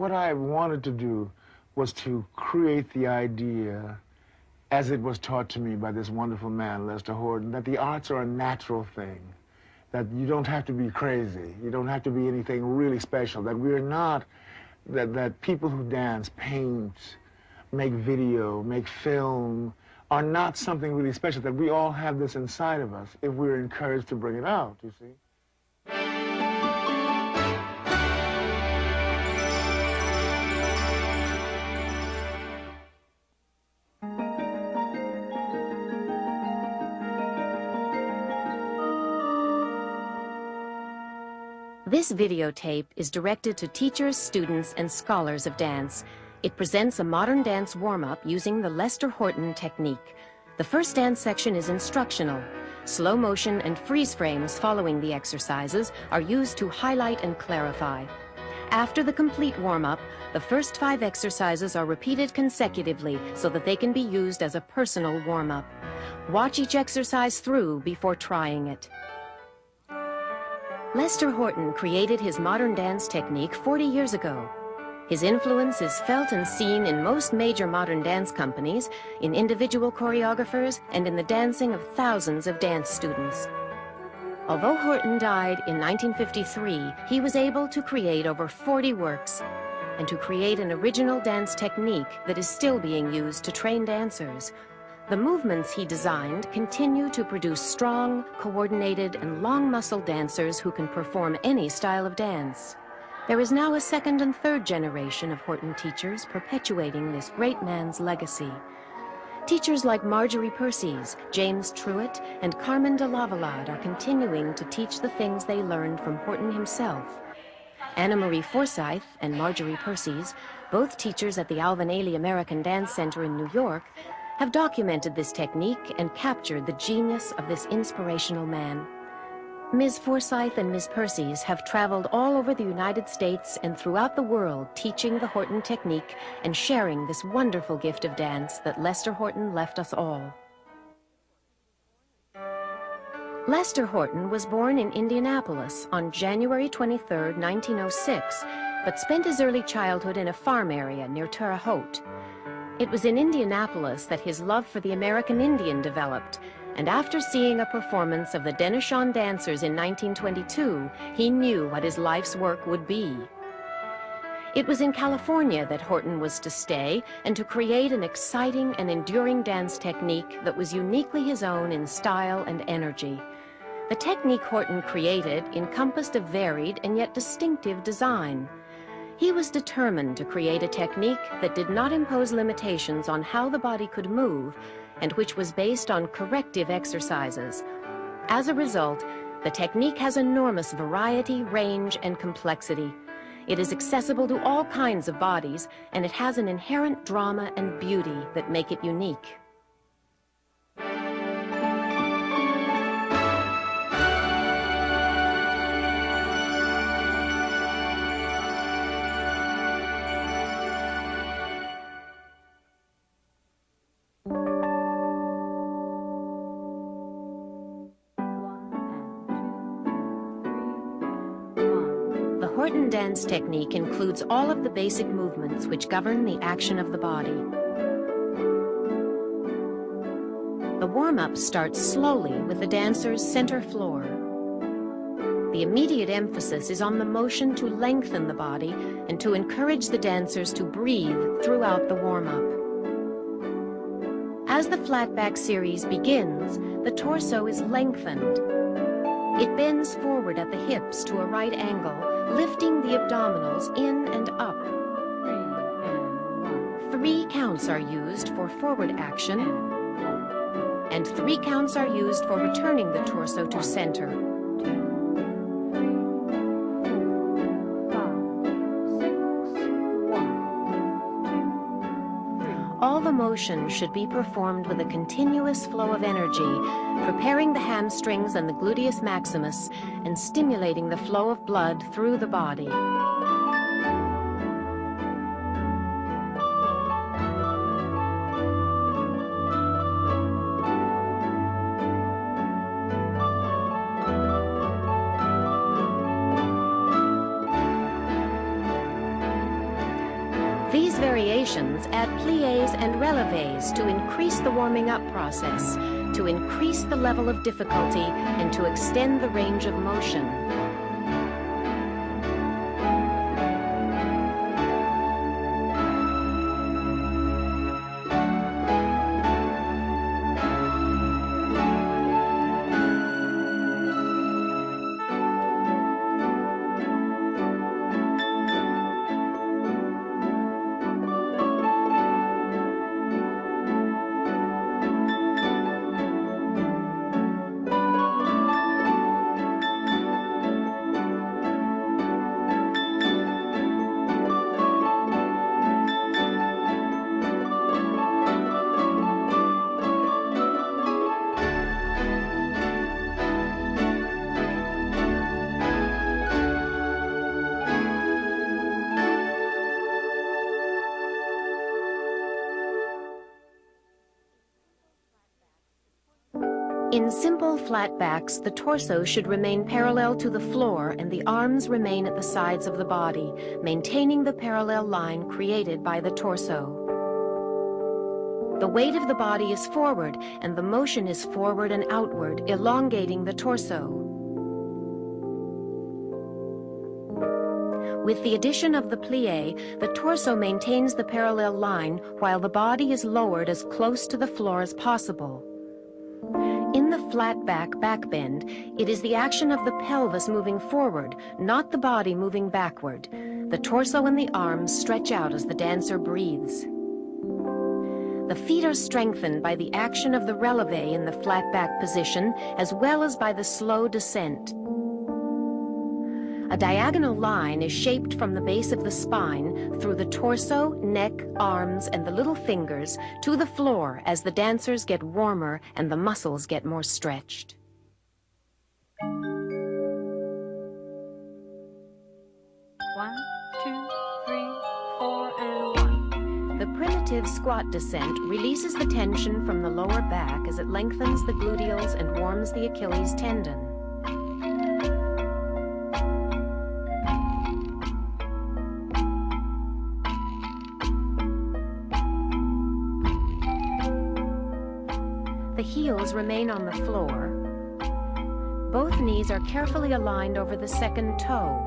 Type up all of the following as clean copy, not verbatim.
what I wanted to do was to create the idea, as it was taught to me by this wonderful man, Lesтером Хортоном, that the arts are a natural thing, that you don't have to be crazy, you don't have to be anything really special, that we're not, that people who dance, paint, make video, make film, are not something really special, that we all have this inside of us if we're encouraged to bring it out, you see. This videotape is directed to teachers, students, and scholars of dance. It presents a modern dance warm-up using the Lesтером Хортоном technique. The first dance section is instructional. Slow motion and freeze frames following the exercises are used to highlight and clarify. After the complete warm-up, the first 5 exercises are repeated consecutively so that they can be used as a personal warm-up. Watch each exercise through before trying it. Lesтером Хортоном created his modern dance technique 40 years ago. His influence is felt and seen in most major modern dance companies, in individual choreographers, and in the dancing of thousands of dance students. Although Horton died in 1953, he was able to create over 40 works and to create an original dance technique that is still being used to train dancers. The movements he designed continue to produce strong, coordinated, and long-muscled dancers who can perform any style of dance. There is now a second and third generation of Horton teachers perpetuating this great man's legacy. Teachers like Marjorie Percies, James Truitt, and Carmen de Lavalade are continuing to teach the things they learned from Horton himself. Anna Marie Forsyth and Marjorie Percies, both teachers at the Alvin Ailey American Dance Center in New York, have documented this technique and captured the genius of this inspirational man. Ms. Forsyth and Ms. Percies have traveled all over the United States and throughout the world teaching the Horton technique and sharing this wonderful gift of dance that Lesтером Хортоном left us all. Lesтером Хортоном was born in Indianapolis on January 23, 1906, but spent his early childhood in a farm area near Terre Haute. It was in Indianapolis that his love for the American Indian developed, and after seeing a performance of the Denishawn dancers in 1922, he knew what his life's work would be. It was in California that Horton was to stay and to create an exciting and enduring dance technique that was uniquely his own in style and energy. The technique Horton created encompassed a varied and yet distinctive design. He was determined to create a technique that did not impose limitations on how the body could move and which was based on corrective exercises. As a result, the technique has enormous variety, range, and complexity. It is accessible to all kinds of bodies, and it has an inherent drama and beauty that make it unique. The Horton dance technique includes all of the basic movements which govern the action of the body. The warm-up starts slowly with the dancer's center floor. The immediate emphasis is on the motion to lengthen the body and to encourage the dancers to breathe throughout the warm-up. As the flat-back series begins, the torso is lengthened. It bends forward at the hips to a right angle, lifting the abdominals in and up. 3 counts are used for forward action, and 3 counts are used for returning the torso to center. All the motion should be performed with a continuous flow of energy, preparing the hamstrings and the gluteus maximus and stimulating the flow of blood through the body. These variations add pliés and relevés to increase the warming up process, to increase the level of difficulty, and to extend the range of motion. In simple flat backs, the torso should remain parallel to the floor and the arms remain at the sides of the body, maintaining the parallel line created by the torso. The weight of the body is forward and the motion is forward and outward, elongating the torso. With the addition of the plié, the torso maintains the parallel line while the body is lowered as close to the floor as possible. In the flat back backbend, it is the action of the pelvis moving forward, not the body moving backward. The torso and the arms stretch out as the dancer breathes. The feet are strengthened by the action of the relevé in the flat back position, as well as by the slow descent. A diagonal line is shaped from the base of the spine through the torso, neck, arms, and the little fingers to the floor as the dancers get warmer and the muscles get more stretched. 1, 2, 3, 4, and 1. The primitive squat descent releases the tension from the lower back as it lengthens the gluteals and warms the Achilles tendon. The heels remain on the floor. Both knees are carefully aligned over the second toe.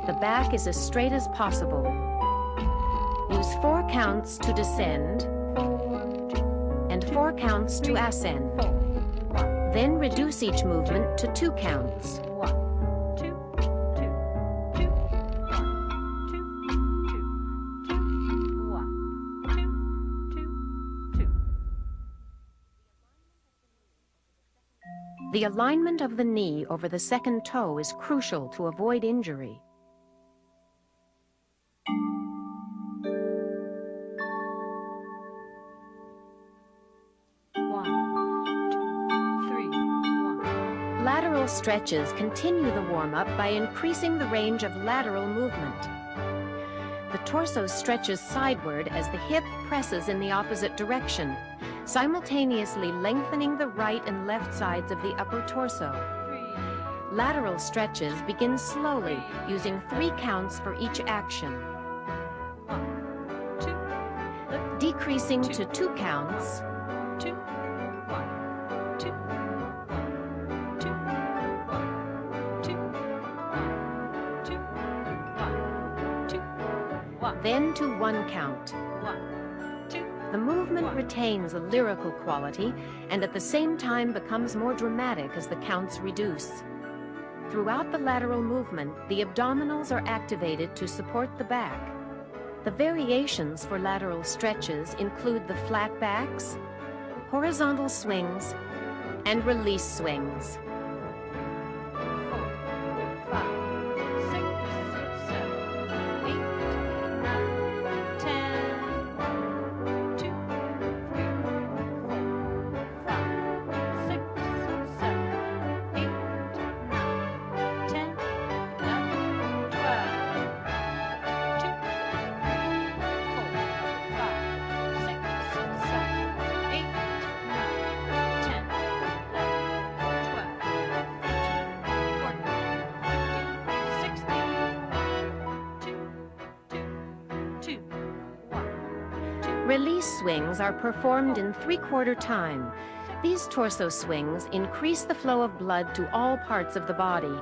The back is as straight as possible. Use 4 counts to descend and 4 counts to ascend. Then reduce each movement to 2 counts. 1, 2, 2, 2, 1, 2, 2, 2, 1, 2, 2, 2. The alignment of the knee over the second toe is crucial to avoid injury. Lateral stretches continue the warm-up by increasing the range of lateral movement. The torso stretches sideward as the hip presses in the opposite direction, simultaneously lengthening the right and left sides of the upper torso. Lateral stretches begin slowly, using 3 counts for each action. 1, 2, Decreasing to 2 counts, 2, 1, 2, 2, 1, 2, 2, 1, 2, 1. then to 1 count. 1, 2. The movement retains a lyrical quality and at the same time becomes more dramatic as the counts reduce. Throughout the lateral movement, the abdominals are activated to support the back. The variations for lateral stretches include the flat backs, horizontal swings, and release swings. 4, 5, 6, 7, 8, 9, 10. 1, 2, 3, 4, 5, 6, 7, 8, 9, 10, 11, 12. 2, 3, 4, 5, 6, 7, 8, 9, 10, 11, 12. Release swings are performed in 3/4 time. These torso swings increase the flow of blood to all parts of the body.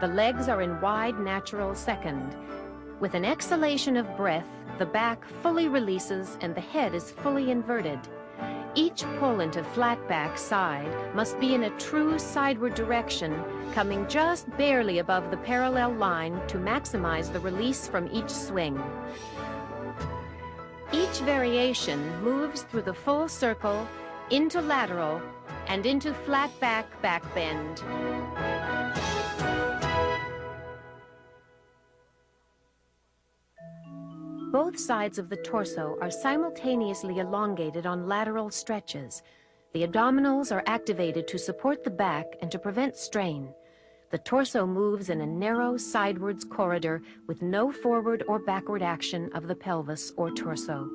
The legs are in wide natural second. With an exhalation of breath, the back fully releases and the head is fully inverted. Each pull into flat back side must be in a true sideward direction, coming just barely above the parallel line to maximize the release from each swing. Each variation moves through the full circle, into lateral, and into flat back back bend. Both sides of the torso are simultaneously elongated on lateral stretches. The abdominals are activated to support the back and to prevent strain. The torso moves in a narrow sidewards corridor with no forward or backward action of the pelvis or torso.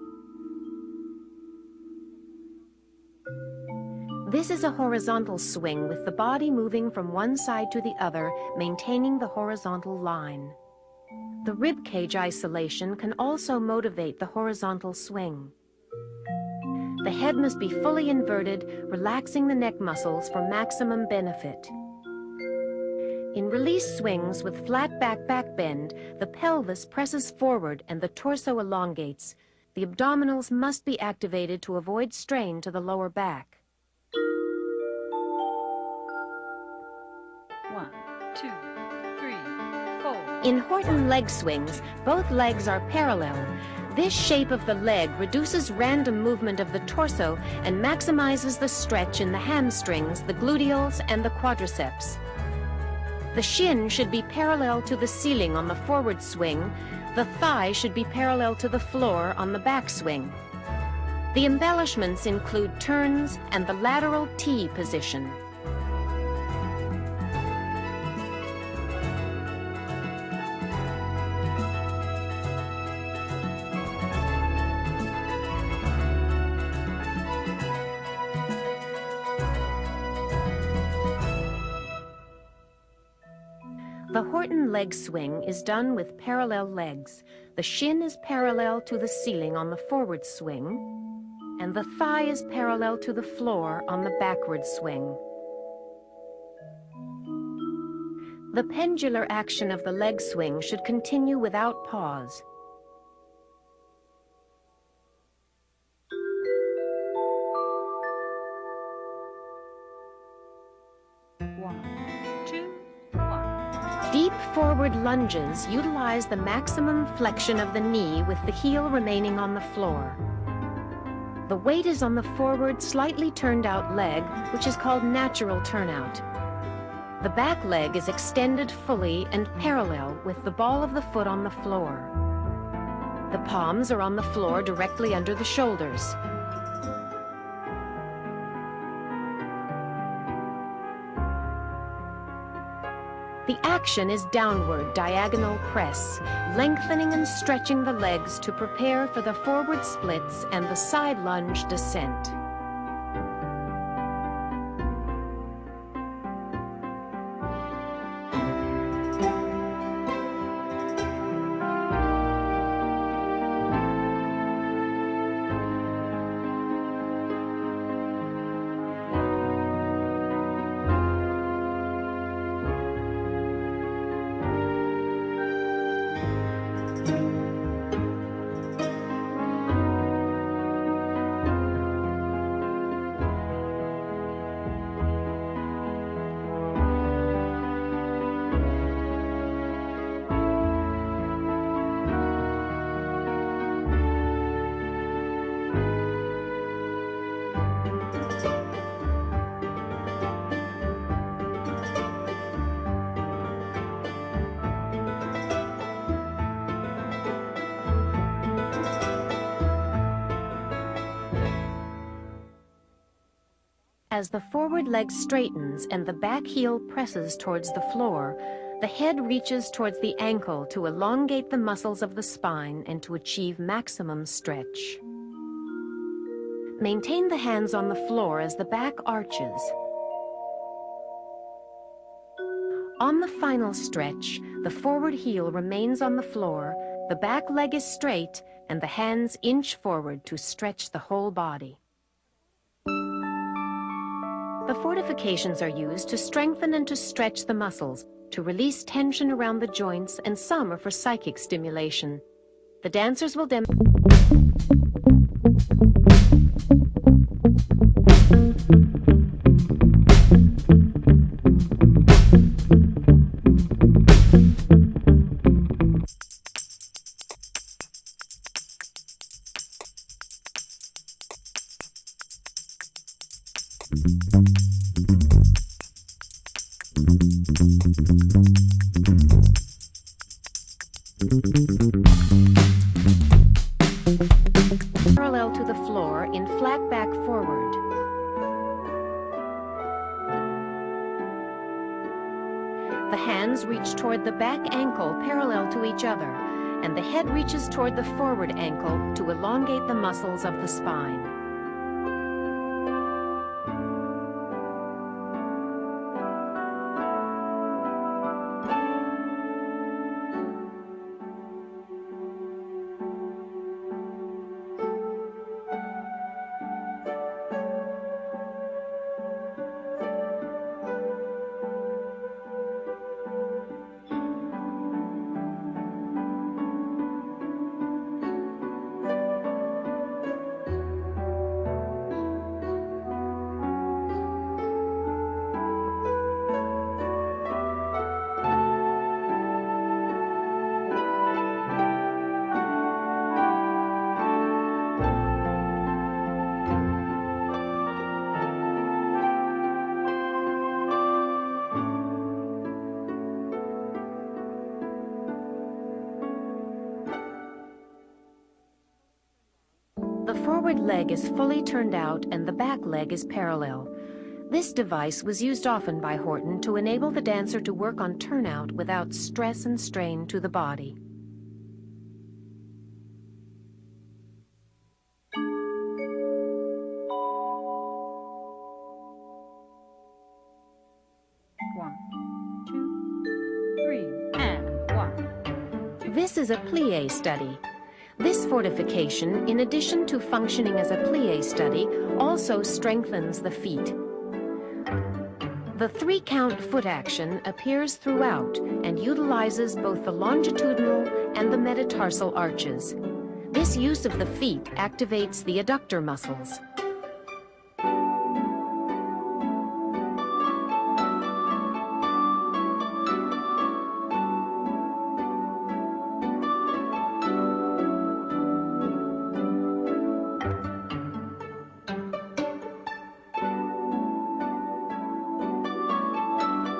This is a horizontal swing with the body moving from one side to the other, maintaining the horizontal line. The rib cage isolation can also motivate the horizontal swing. The head must be fully inverted, relaxing the neck muscles for maximum benefit. In release swings with flat back back bend, the pelvis presses forward and the torso elongates. The abdominals must be activated to avoid strain to the lower back. 1, 2, 3, 4. In Horton leg swings, both legs are parallel. This shape of the leg reduces random movement of the torso and maximizes the stretch in the hamstrings, the gluteals, and the quadriceps. The shin should be parallel to the ceiling on the forward swing. The thigh should be parallel to the floor on the back swing. The embellishments include turns and the lateral T position. The Horton leg swing is done with parallel legs. The shin is parallel to the ceiling on the forward swing, and the thigh is parallel to the floor on the backward swing. The pendular action of the leg swing should continue without pause. Deep forward lunges utilize the maximum flexion of the knee with the heel remaining on the floor. The weight is on the forward, slightly turned out leg, which is called natural turnout. The back leg is extended fully and parallel with the ball of the foot on the floor. The palms are on the floor directly under the shoulders. The action is downward diagonal press, lengthening and stretching the legs to prepare for the forward splits and the side lunge descent. As the forward leg straightens and the back heel presses towards the floor, the head reaches towards the ankle to elongate the muscles of the spine and to achieve maximum stretch. Maintain the hands on the floor as the back arches. On the final stretch, the forward heel remains on the floor, the back leg is straight, and the hands inch forward to stretch the whole body. The fortifications are used to strengthen and to stretch the muscles, to release tension around the joints, and some are for psychic stimulation. The dancers will parallel to the floor in flat back forward. The hands reach toward the back ankle parallel to each other, and the head reaches toward the forward ankle to elongate the muscles of the spine. The forward leg is fully turned out and the back leg is parallel. This device was used often by Horton to enable the dancer to work on turnout without stress and strain to the body. One, two, three, and 1. This is a plie study. This fortification, in addition to functioning as a plie study, also strengthens the feet. The 3-count foot action appears throughout and utilizes both the longitudinal and the metatarsal arches. This use of the feet activates the adductor muscles.